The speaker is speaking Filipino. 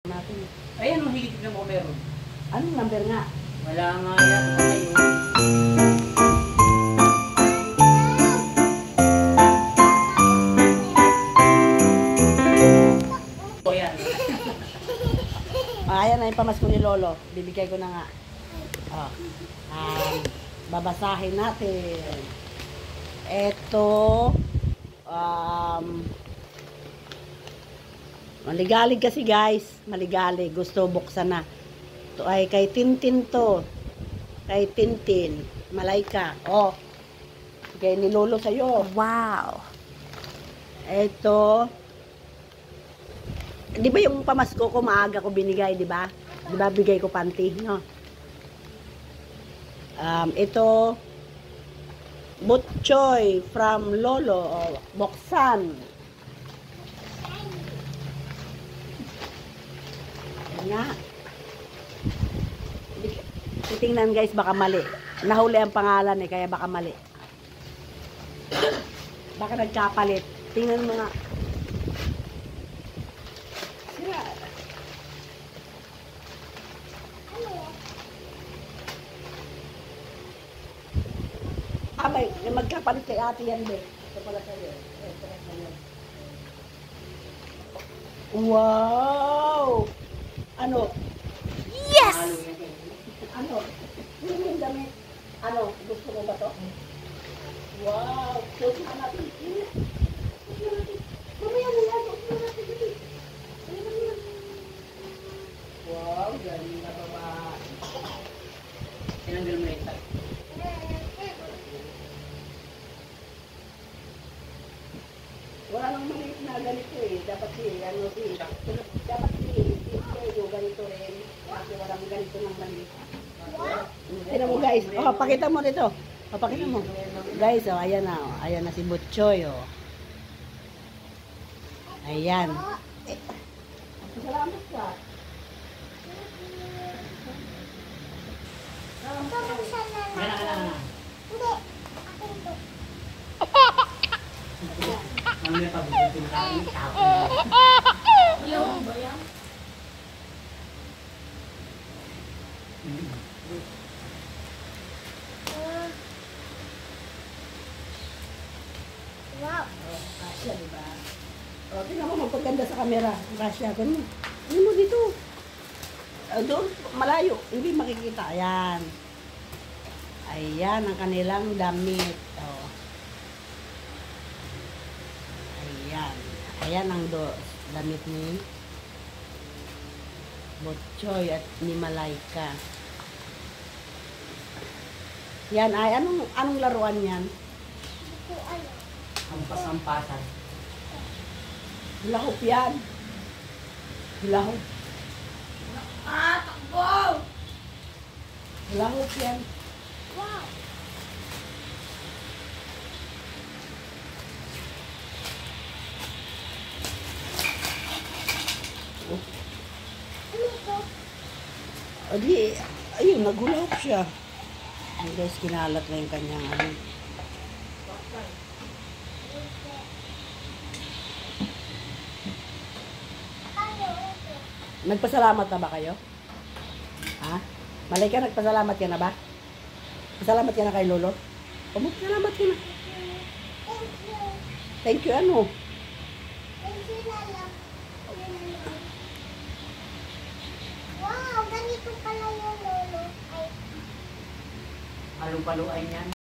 natin. Ayan, higit na mo meron. Anong number nga? Wala nga yan. Ayun. O yan. Ayan na yung pamasko ni Lolo. Bibigay ko na nga. Oh. Babasahin natin. Ito. Maligalig kasi guys. Maligalig. Gusto buksan na. Ito ay kay Tintin to. Kay Tintin. Malayka. Oh. Bigay ni Lolo sa'yo. Wow. Ito. Di ba yung pamasko ko maaga ko binigay, di ba? Di ba bigay ko panty, no? Ito. Butchoy from Lolo. Oh, Boksan. Yan nga. Titingnan guys, baka mali. Nahuli ang pangalan kaya baka mali. Baka nagkapalit. Tingnan mo nga. Sira. Abay, magkapalit kay ate yan, be. Ito pala sa'yo. Ito pala sa'yo. Wow! Ano? Yes! Ano? Yun yung damit. Ano? Gusto mo ba to? Wow! Suot na natin. Suot na natin. Mamaya na yan. Suot na natin. Wow! Galing na ba? Tinanggal mo na ito. Wala nang maliit na ganito eh. Dapat dapat ganito rin. Kasi walang ganito ng maliit. Tignan mo guys. Oh, pakita mo dito. Oh, pakita mo. Guys, oh, ayan na. Oh. Ayan na si Butchoy, oh. Ayan. Salamat ka. Ang may pabubutin na kami. Yung ba yan? Wow. Oh, Rasya, diba? Oh, tingnan mo, magpaganda sa camera. Rasya, ganun. Ano mo dito? Doon, malayo. Hindi makikita. Ayan. Ayan ang kanilang damit. Oh. Ayan. Ayan ang damit ni Butchoy at ni Malayka. Yan ay, anong laruan yan? Ampas-ampasan. Lahop yan. Lahop. Takbo! Lahop yan. Wow. Ano ito? Adi, ayun, nagulahop siya. Ay guys, kinalat na yung kanyang ano. Nagpasalamat na ba kayo? Ha? Malayka, nagpasalamat ka na ba? Pasalamat ka na kay Lolo? Pasalamat ka na. Thank you. Thank you, ano? Thank you, Lala. Wow, ganito pala yung lolo. Ay, Palu-paluan yan.